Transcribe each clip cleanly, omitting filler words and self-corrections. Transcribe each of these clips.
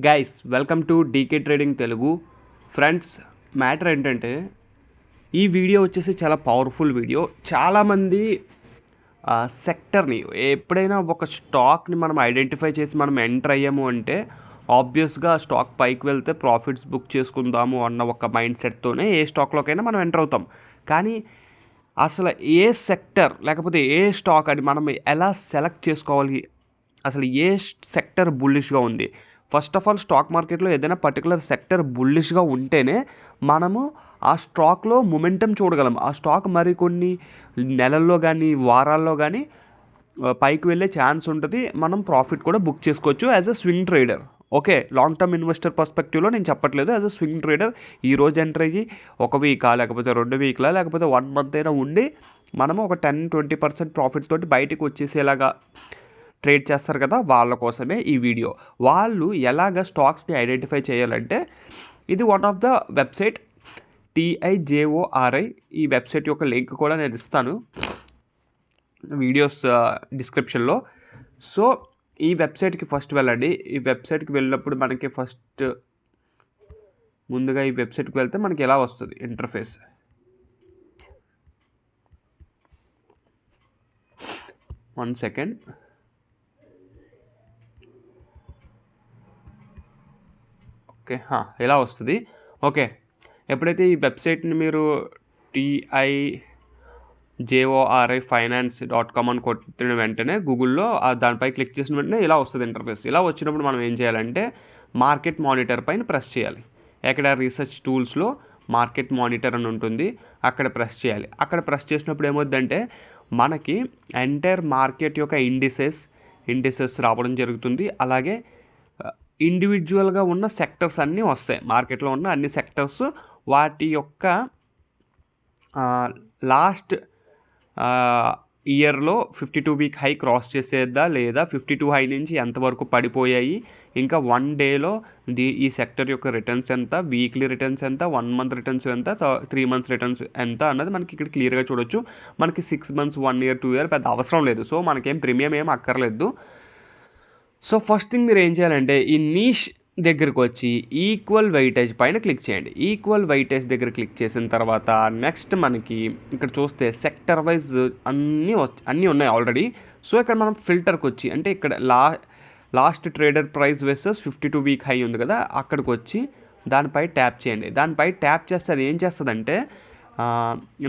Guys welcome to DK trading Telugu. Friends, matter ఏంటంటే ఈ video వచ్చేసి చాలా పవర్ఫుల్ వీడియో. చాలామంది సెక్టర్ని ఎప్పుడైనా ఒక స్టాక్ని మనం ఐడెంటిఫై చేసి మనం ఎంటర్ అయ్యాము అంటే ఆబ్వియస్గా స్టాక్ పైకి వెళ్తే ప్రాఫిట్స్ బుక్ చేసుకుందాము అన్న ఒక మైండ్ సెట్తోనే ఏ స్టాక్లోకైనా మనం ఎంటర్ అవుతాం. కానీ అసలు ఏ సెక్టర్ లేకపోతే ఏ స్టాక్ అని మనం ఎలా సెలెక్ట్ చేసుకోవాలి, అసలు ఏ సెక్టర్ బుల్లిష్గా ఉంది? ఫస్ట్ ఆఫ్ ఆల్ స్టాక్ మార్కెట్లో ఏదైనా పర్టికులర్ సెక్టర్ బుల్లిష్గా ఉంటేనే మనము ఆ స్టాక్లో మొమెంటం చూడగలం. ఆ స్టాక్ మరికొన్ని నెలల్లో కానీ వారాల్లో కానీ పైకి వెళ్ళే ఛాన్స్ ఉంటుంది. మనం ప్రాఫిట్ కూడా బుక్ చేసుకోవచ్చు as a swing trader. Okay, long term investor పర్స్పెక్టివ్లో నేను చెప్పట్లేదు. యాజ్ అ స్వింగ్ ట్రేడర్ ఈరోజు ఎంటర్ అయ్యి ఒక వీకా లేకపోతే 2 వీక్లా లేకపోతే 1 మంత్ అయినా ఉండి మనము ఒక 10-20% ప్రాఫిట్ తోటి బయటకు వచ్చేసేలాగా ట్రేడ్ చేస్తారు కదా, వాళ్ళ కోసమే ఈ వీడియో. వాళ్ళు ఎలాగ స్టాక్స్ని ఐడెంటిఫై చేయాలంటే ఇది one of the website TIJORI. ఈ వెబ్సైట్ యొక్క లింక్ కూడా నేను ఇస్తాను వీడియోస్ డిస్క్రిప్షన్లో. సో ఈ వెబ్సైట్కి ఫస్ట్ వెళ్ళండి. ఈ వెబ్సైట్కి వెళ్ళినప్పుడు మనకి ముందుగా ఈ వెబ్సైట్కి వెళ్తే మనకి ఎలా వస్తుంది ఇంటర్ఫేస్. One second. ఓకే, ఎలా వస్తుంది. ఓకే, ఎప్పుడైతే ఈ వెబ్సైట్ని మీరు TIJORIfinance.com అని కొట్టిన వెంటనే గూగుల్లో దానిపై క్లిక్ చేసిన వెంటనే ఇలా వస్తుంది ఇంటర్ఫేస్. ఇలా వచ్చినప్పుడు మనం ఏం చేయాలంటే మార్కెట్ మానిటర్ పైన ప్రెస్ చేయాలి. ఎక్కడ రీసెర్చ్ టూల్స్లో మార్కెట్ మానిటర్ అని ఉంటుంది, అక్కడ ప్రెస్ చేయాలి. అక్కడ ప్రెస్ చేసినప్పుడు ఏమవుతుందంటే మనకి ఎంటైర్ మార్కెట్ యొక్క ఇండిసెస్ రావడం జరుగుతుంది. అలాగే ఇండివిజువల్గా ఉన్న సెక్టర్స్ అన్నీ వస్తాయి. మార్కెట్లో ఉన్న అన్ని సెక్టర్స్ వాటి యొక్క లాస్ట్ ఇయర్లో 52 వీక్ హై క్రాస్ చేసేద్దా లేదా, 52 హై నుంచి ఎంతవరకు పడిపోయాయి, ఇంకా 1 డేలో ఈ సెక్టర్ యొక్క రిటర్న్స్ ఎంత, వీక్లీ రిటర్న్స్ ఎంత, 1 మంత్ రిటర్న్స్ ఎంత, 3 మంత్స్ రిటర్న్స్ ఎంత అన్నది మనకి ఇక్కడ క్లియర్గా చూడొచ్చు. మనకి 6 మంత్స్, 1 ఇయర్, 2 ఇయర్ పెద్ద అవసరం లేదు. సో మనకేం ప్రీమియం ఏం అక్కర్లేదు. సో ఫస్ట్ థింగ్ మీరు ఏం చేయాలంటే ఈ నీష్ దగ్గరికి వచ్చి ఈక్వల్ వెయిటేజ్ పైన క్లిక్ చేయండి. ఈక్వల్ వెయిటేజ్ దగ్గర క్లిక్ చేసిన తర్వాత నెక్స్ట్ మనకి ఇక్కడ చూస్తే సెక్టర్ వైజ్ అన్నీ ఉన్నాయి ఆల్రెడీ. సో ఇక్కడ మనం ఫిల్టర్కి వచ్చి అంటే ఇక్కడ last trader price versus 52 week high ఉంది కదా, అక్కడికి వచ్చి దానిపై ట్యాప్ చేయండి. దానిపై ట్యాప్ చేస్తే అది ఏం చేస్తుందంటే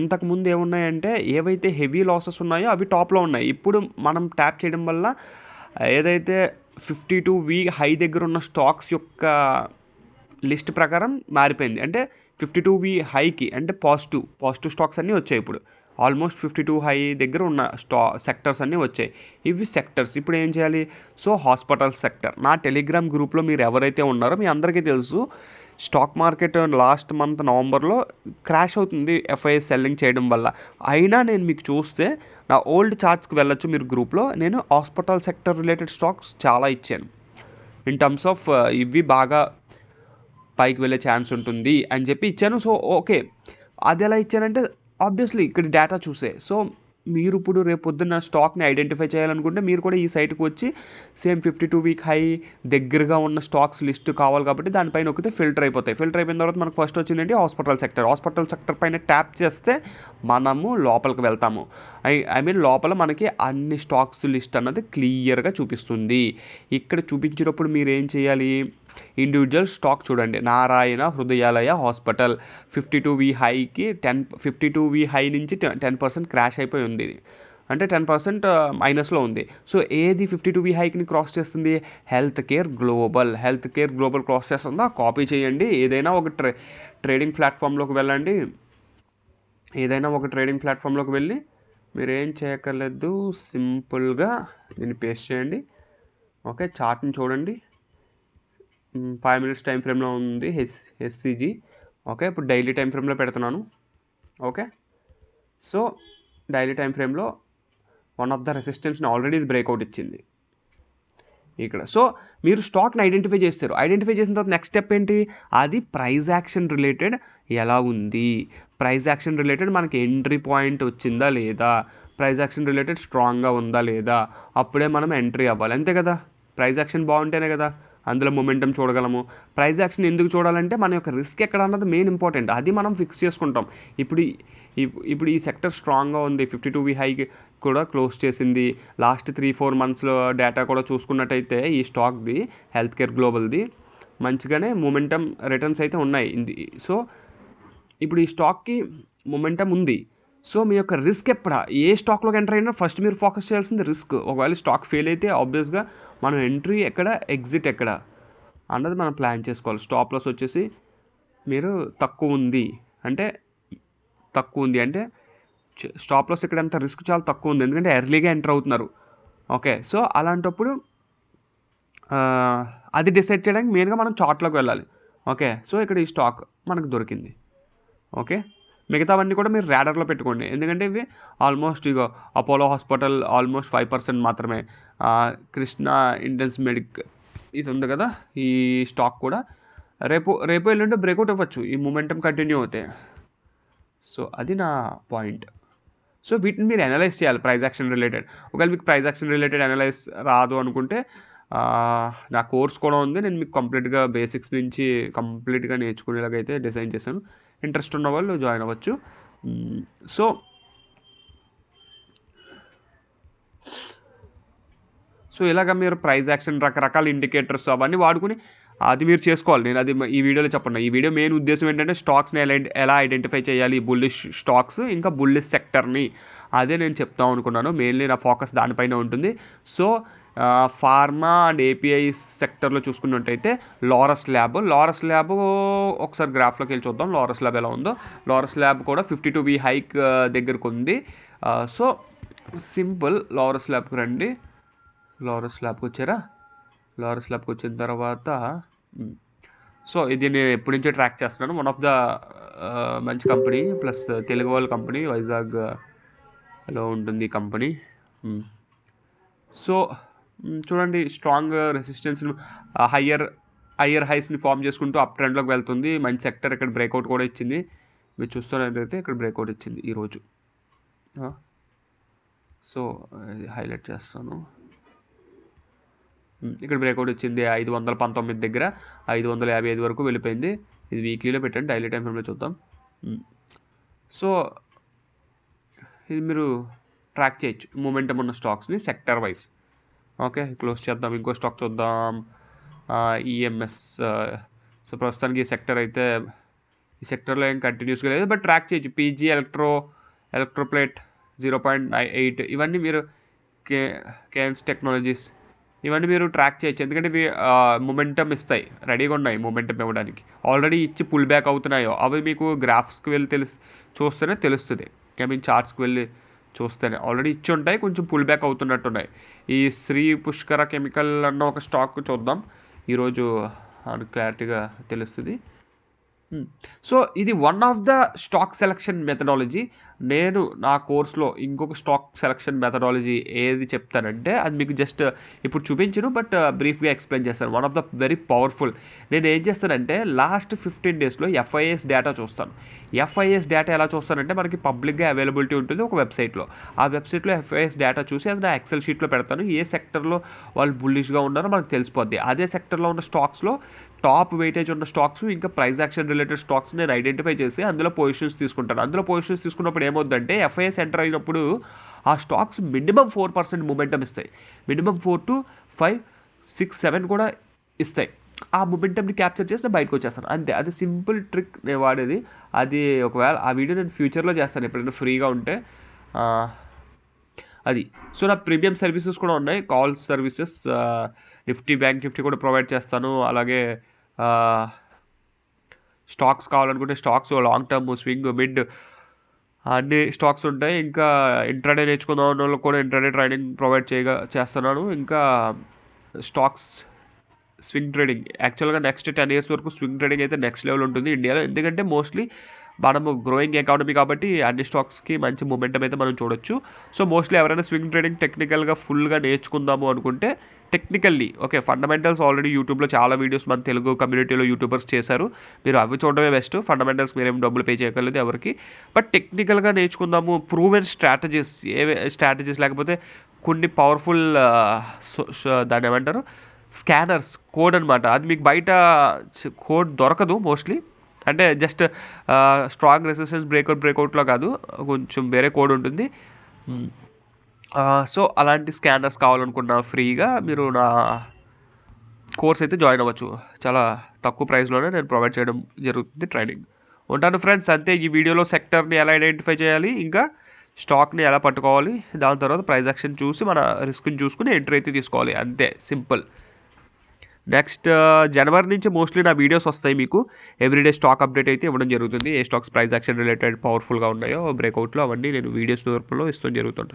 ఇంతకుముందు ఏమున్నాయంటే ఏవైతే హెవీ లాసెస్ ఉన్నాయో అవి టాప్లో ఉన్నాయి. ఇప్పుడు మనం ట్యాప్ చేయడం వల్ల ఏదైతే 52 వీక్ హై దగ్గర ఉన్న స్టాక్స్ యొక్క లిస్ట్ ప్రకారం మారిపోయింది. అంటే 52 వీక్ హైకి అంటే పాజిటివ్ స్టాక్స్ అన్నీ వచ్చాయి. ఇప్పుడు ఆల్మోస్ట్ 52 హై దగ్గర ఉన్న సెక్టర్స్ అన్నీ వచ్చాయి. ఇవి సెక్టర్స్. ఇప్పుడు ఏం చేయాలి? సో హాస్పిటల్ సెక్టర్, నా టెలిగ్రామ్ గ్రూప్లో మీరు ఎవరైతే ఉన్నారో మీ అందరికీ తెలుసు స్టాక్ మార్కెట్ లాస్ట్ మంత్ నవంబర్లో క్రాష్ అవుతుంది FIS సెల్లింగ్ చేయడం వల్ల. అయినా నేను మీకు చూస్తే నా ఓల్డ్ చార్ట్స్కి వెళ్ళొచ్చు మీరు గ్రూప్లో. నేను హాస్పిటల్ సెక్టర్ రిలేటెడ్ స్టాక్స్ చాలా ఇచ్చాను ఇన్ టర్మ్స్ ఆఫ్ ఇవి బాగా పైకి వెళ్ళే ఛాన్స్ ఉంటుంది అని చెప్పి ఇచ్చాను. సో ఓకే, అది ఎలా ఇచ్చానంటే ఆబ్వియస్లీ ఇక్కడ డేటా చూసే. సో మీరు ఇప్పుడు రేపు పొద్దున్న స్టాక్ని ఐడెంటిఫై చేయాలనుకుంటే మీరు కూడా ఈ సైట్కి వచ్చి సేమ్ 52 వీక్ హై దగ్గరగా ఉన్న స్టాక్స్ లిస్ట్ కావాలి కాబట్టి దానిపైన నొక్కితే ఫిల్టర్ అయిపోతాయి. ఫిల్టర్ అయిపోయిన తర్వాత మనకు ఫస్ట్ వచ్చిందంటే హాస్పిటల్ సెక్టర్ పైన ట్యాప్ చేస్తే మనము లోపలికి వెళ్తాము. ఐ మీన్ లోపల మనకి అన్ని స్టాక్స్ లిస్ట్ అన్నది క్లియర్గా చూపిస్తుంది. ఇక్కడ చూపించినప్పుడు మీరు ఏం చేయాలి? ఇండివిజువల్ స్టాక్ చూడండి. Narayana Hrudayalaya hospital 52 we హైకి 52 we high నుంచి 10% క్రాష్ అయిపోయి ఉంది. అంటే 10% మైనస్లో ఉంది. సో ఏది 52 వీ హైక్ని క్రాస్ చేస్తుంది? హెల్త్ కేర్ గ్లోబల్ క్రాస్ చేస్తుందా? కాపీ చేయండి. ఏదైనా ఒక ట్రేడింగ్ ప్లాట్ఫామ్లోకి వెళ్ళండి. వెళ్ళి మీరు ఏం చేయక్కర్లేదు, సింపుల్గా దీన్ని పేస్ట్ చేయండి. ఓకే, చార్ట్ని చూడండి. 5 minutes టైం ఫ్రేమ్లో ఉంది HCG. ఓకే, ఇప్పుడు డైలీ టైం ఫ్రేమ్లో పెడుతున్నాను. ఓకే, సో డైలీ టైం ఫ్రేమ్లో వన్ ఆఫ్ ద రెసిస్టెన్స్ని ఆల్రెడీ ఇది బ్రేక్అవుట్ ఇచ్చింది ఇక్కడ. సో మీరు స్టాక్ని ఐడెంటిఫై చేస్తారు. ఐడెంటిఫై చేసిన తర్వాత నెక్స్ట్ స్టెప్ ఏంటి? అది ప్రైస్ యాక్షన్ రిలేటెడ్ ఎలా ఉంది, ప్రైస్ యాక్షన్ రిలేటెడ్ మనకి ఎంట్రీ పాయింట్ వచ్చిందా లేదా, ప్రైస్ యాక్షన్ రిలేటెడ్ స్ట్రాంగ్గా ఉందా లేదా, అప్పుడే మనం ఎంట్రీ అవ్వాలి. అంతే కదా, ప్రైస్ యాక్షన్ బాగుంటేనే కదా అందులో మొమెంటం చూడగలము. ప్రైస్ యాక్షన్ ఎందుకు చూడాలంటే మన యొక్క రిస్క్ ఎక్కడ అన్నది మెయిన్ ఇంపార్టెంట్, అది మనం ఫిక్స్ చేసుకుంటాం. ఇప్పుడు ఇప్పుడు ఈ సెక్టర్ స్ట్రాంగ్గా ఉంది, 52 హైకి కూడా క్లోజ్ చేసింది. లాస్ట్ 3-4 మంత్స్లో డేటా కూడా చూసుకున్నట్టయితే ఈ స్టాక్ది, హెల్త్ కేర్ గ్లోబల్ది, మంచిగానే మొమెంటం రిటర్న్స్ అయితే ఉన్నాయి. సో ఇప్పుడు ఈ స్టాక్కి మొమెంటం ఉంది. సో మీ యొక్క రిస్క్ ఏ స్టాక్లోకి ఎంటర్ అయినా ఫస్ట్ మీరు ఫోకస్ చేయాల్సింది రిస్క్. ఒకవేళ స్టాక్ ఫెయిల్ అయితే ఆబ్వియస్గా మనం ఎంట్రీ ఎక్కడ, ఎగ్జిట్ ఎక్కడ అన్నది మనం ప్లాన్ చేసుకోవాలి. స్టాప్ లాస్ వచ్చేసి మీరు తక్కువ ఉంది అంటే స్టాప్ లాస్ ఇక్కడ ఎంత రిస్క్ చాలా తక్కువ ఉంది, ఎందుకంటే ఎర్లీగా ఎంటర్ అవుతున్నారు. ఓకే, సో అలాంటప్పుడు అది డిసైడ్ చేయడానికి మెయిన్గా మనం చార్ట్లోకి వెళ్ళాలి. ఓకే, సో ఇక్కడ ఈ స్టాక్ మనకు దొరికింది. ఓకే, మిగతావన్నీ కూడా మీరు ర్యాడర్లో పెట్టుకోండి, ఎందుకంటే ఇవి ఆల్మోస్ట్ ఇగో అపోలో హాస్పిటల్ ఆల్మోస్ట్ 5% మాత్రమే. కృష్ణ ఇండెన్స్ మెడిక్ ఇది ఉంది కదా, ఈ స్టాక్ కూడా రేపు ఎల్లుండి బ్రేక్అవుట్ అవ్వచ్చు ఈ మొమెంటం కంటిన్యూ అవుతే. సో అది నా పాయింట్. సో వీటిని మీరు అనలైజ్ చేయాలి ప్రైస్ యాక్షన్ రిలేటెడ్. ఒకవేళ మీకు ప్రైస్ యాక్షన్ రిలేటెడ్ అనలైజ్ రాదు అనుకుంటే నా కోర్స్ కూడా ఉంది, నేను మీకు కంప్లీట్గా బేసిక్స్ నుంచి కంప్లీట్గా నేర్చుకునేలాగైతే డిజైన్ చేశాను. ఇంట్రెస్ట్ ఉన్న వాళ్ళు జాయిన్ అవ్వచ్చు. సో ఇలాగ మీరు ప్రైస్ యాక్షన్ రకరకాల ఇండికేటర్స్ అవన్నీ వాడుకుని అది మీరు చేసుకోవాలి. నేను అది ఈ వీడియోలో చెప్పండి. ఈ వీడియో మెయిన్ ఉద్దేశం ఏంటంటే స్టాక్స్ని ఎలా ఐడెంటిఫై చేయాలి, బుల్లిష్ స్టాక్స్ ఇంకా బుల్లిష్ సెక్టర్ని, అదే నేను చెప్తాం అనుకున్నాను. మెయిన్లీ నా ఫోకస్ దానిపైన ఉంటుంది. సో ఫార్మా అండ్ ఏపీఐ సెక్టర్లో చూసుకున్నట్టయితే లారస్ ల్యాబ్ ఒకసారి గ్రాఫ్లోకి వెళ్ళి చూద్దాం లారస్ ల్యాబ్ ఎలా ఉందో. లారస్ ల్యాబ్ కూడా 52 హైక్ దగ్గరకు ఉంది. సో సింపుల్, లారస్ ల్యాబ్కి రండి. లారస్ ల్యాబ్కి వచ్చారా? లారస్ ల్యాబ్కి వచ్చిన తర్వాత సో ఇది నేను ఎప్పటి నుంచో ట్రాక్ చేస్తున్నాను. వన్ ఆఫ్ ద మంచి కంపెనీ, ప్లస్ తెలుగు వాళ్ళ కంపెనీ, వైజాగ్లో ఉంటుంది ఈ కంపెనీ. సో చూడండి, స్ట్రాంగ్ రెసిస్టెన్స్ని హయ్యర్ హైస్ని ఫామ్ చేసుకుంటూ అప్ ట్రెండ్లోకి వెళ్తుంది. మంచి సెక్టర్ ఇక్కడ బ్రేక్అవుట్ కూడా ఇచ్చింది. మీరు చూస్తున్నట్లయితే ఇక్కడ బ్రేక్అవుట్ ఇచ్చింది ఈరోజు. సో హైలైట్ చేస్తాను. ఇక్కడ బ్రేక్అవుట్ వచ్చింది 519 దగ్గర 555 వరకు వెళ్ళిపోయింది. ఇది వీక్లీలో పెట్టండి, డైలీ టైం ఫ్రేమ్లో చూద్దాం. సో ఇది మీరు ట్రాక్ చేయొచ్చు మూమెంటం ఉన్న స్టాక్స్ని సెక్టర్ వైజ్. ఓకే, క్లోజ్ చేద్దాం. ఇంకో స్టాక్ చూద్దాం, ఈఎంఎస్. సో ప్రస్తుతానికి ఈ సెక్టర్లో ఏం కంటిన్యూస్గా లేదు, బట్ ట్రాక్ చేయొచ్చు. పీజీ ఎలక్ట్రోప్లేట్ 0.8 ఇవన్నీ మీరు కేన్స్ టెక్నాలజీస్ ఇవన్నీ మీరు ట్రాక్ చేయొచ్చు, ఎందుకంటే ఇవి మొమెంటం ఇస్తాయి, రెడీగా ఉన్నాయి మొమెంటం ఇవ్వడానికి. ఆల్రెడీ ఇచ్చి పుల్ బ్యాక్ అవుతున్నాయో అవి మీకు గ్రాఫ్స్కి వెళ్ళి చూస్తేనే తెలుస్తుంది. చార్ట్స్కి వెళ్ళి చూస్తేనే ఆల్రెడీ ఇచ్చి ఉంటాయి, కొంచెం పుల్ బ్యాక్ అవుతున్నట్టున్నాయి. ఈ శ్రీ పుష్కర కెమికల్ అన్న ఒక స్టాక్ చూద్దాం, ఈరోజు క్లారిటీగా తెలుస్తుంది. సో ఇది one of the stock selection methodology. నేను నా కోర్స్లో ఇంకొక స్టాక్ సెలక్షన్ మెథడాలజీ ఏది చెప్తానంటే అది మీకు జస్ట్ ఇప్పుడు చూపించను, బట్ బ్రీఫ్గా ఎక్స్ప్లెయిన్ చేస్తాను. One of the very powerful. నేను ఏం చేస్తానంటే లాస్ట్ 15 డేస్లో ఎఫ్ఐఎస్ డేటా చూస్తాను. ఎఫ్ఐఎస్ డేటా ఎలా చూస్తానంటే మనకి పబ్లిక్గా అవైలబిలిటీ ఉంటుంది ఒక వెబ్సైట్లో. ఆ వెబ్సైట్లో ఎఫ్ఐఎస్ డేటా చూసి అది నా ఎక్సెల్ షీట్లో పెడతాను. ఏ సెక్టర్లో వాళ్ళు బుల్లిష్గా ఉన్నారో మనకు తెలిసిపోద్ది. అదే సెక్టర్లో ఉన్న స్టాక్స్లో టాప్ వెయిటేజ్ ఉన్న స్టాక్స్ ఇంకా ప్రైస్ యాక్షన్ రిలేటెడ్ స్టాక్స్ నేను ఐడెంటిఫై చేసి అందులో పొజిషన్స్ తీసుకుంటాను. అందులో పొజిషన్స్ తీసుకున్నప్పుడు ఏమవుతుందంటే ఎఫ్ఐఎస్ ఎంటర్ అయినప్పుడు ఆ స్టాక్స్ మినిమం 4% మూమెంటం ఇస్తాయి. మినిమం 4 to 5, 6, 7 కూడా ఇస్తాయి. ఆ మూమెంటంని క్యాప్చర్ చేసి నేను బయటకు వచ్చేస్తాను, అంతే. అది సింపుల్ ట్రిక్ నేను వాడేది. అది ఒకవేళ ఆ వీడియో నేను ఫ్యూచర్లో చేస్తాను ఎప్పుడైనా ఫ్రీగా ఉంటే. అది సో నా ప్రీమియం సర్వీసెస్ కూడా ఉన్నాయి, కాల్ సర్వీసెస్, బ్యాంక్ నిఫ్టీ కూడా ప్రొవైడ్ చేస్తాను. అలాగే స్టాక్స్ కావాలనుకుంటే stocks, long term, swing, mid అన్ని స్టాక్స్ ఉంటాయి. ఇంకా ఇంట్రాడే నేర్చుకుందాం అన్న వాళ్ళకి కూడా ఇంట్రాడే ట్రైనింగ్ ప్రొవైడ్ చేస్తున్నాను. ఇంకా స్టాక్స్ స్వింగ్ ట్రేడింగ్, యాక్చువల్గా నెక్స్ట్ 10 years వరకు స్వింగ్ ట్రేడింగ్ అయితే నెక్స్ట్ లెవెల్ ఉంటుంది ఇండియాలో, ఎందుకంటే మోస్ట్లీ మనము గ్రోయింగ్ ఎకానమీ కాబట్టి అన్ని స్టాక్స్కి మంచి మూమెంటం అయితే మనం చూడొచ్చు. సో మోస్ట్లీ ఎవరైనా స్వింగ్ ట్రేడింగ్ టెక్నికల్గా ఫుల్గా నేర్చుకుందాము అనుకుంటే టెక్నికల్లీ ఓకే, ఫండమెంటల్స్ ఆల్రెడీ యూట్యూబ్లో చాలా వీడియోస్ మన తెలుగు కమ్యూనిటీలో యూట్యూబర్స్ చేశారు, మీరు అవి చూడడమే బెస్ట్. ఫండమెంటల్స్ మీరేం డబ్బులు పే చేయగలదు ఎవరికి, బట్ టెక్నికల్గా నేర్చుకుందాము. ప్రూవెన్ స్ట్రాటజీస్ లేకపోతే కొన్ని పవర్ఫుల్ దాన్ని ఏమంటారు స్కానర్స్ కోడ్ అనమాట. అది మీకు బయట కోడ్ దొరకదు మోస్ట్లీ. అంటే జస్ట్ స్ట్రాంగ్ రెసిస్టెన్స్ బ్రేక్అవుట్లో కాదు, కొంచెం వేరే కోడ్ ఉంటుంది. సో అలాంటి స్కానర్స్ కావాలనుకున్న ఫ్రీగా మీరు నా కోర్స్ అయితే జాయిన్ అవ్వచ్చు. చాలా తక్కువ ప్రైస్లోనే నేను ప్రొవైడ్ చేయడం జరుగుతుంది ట్రైనింగ్. ఉంటాను ఫ్రెండ్స్. అంతే, ఈ వీడియోలో సెక్టర్ని ఎలా ఐడెంటిఫై చేయాలి, ఇంకా స్టాక్ని ఎలా పట్టుకోవాలి, దాని తర్వాత ప్రైస్ యాక్షన్ చూసి మన రిస్క్ని చూసుకుని ఎంట్రీ అయితే తీసుకోవాలి. అంతే, సింపుల్. నెక్స్ట్ జనవరి నుంచి మోస్ట్లీ నా వీడియోస్ వస్తాయి మీకు. ఎవ్రీడే స్టాక్ అప్డేట్ అయితే ఇవ్వడం జరుగుతుంది. ఏ స్టాక్స్ ప్రైస్ యాక్షన్ రిలేటెడ్ పవర్ఫుల్గా ఉన్నాయో బ్రేక్అవుట్లో అవన్నీ నేను వీడియోస్ రూపంలో ఇస్తూ జరుగుతుంది.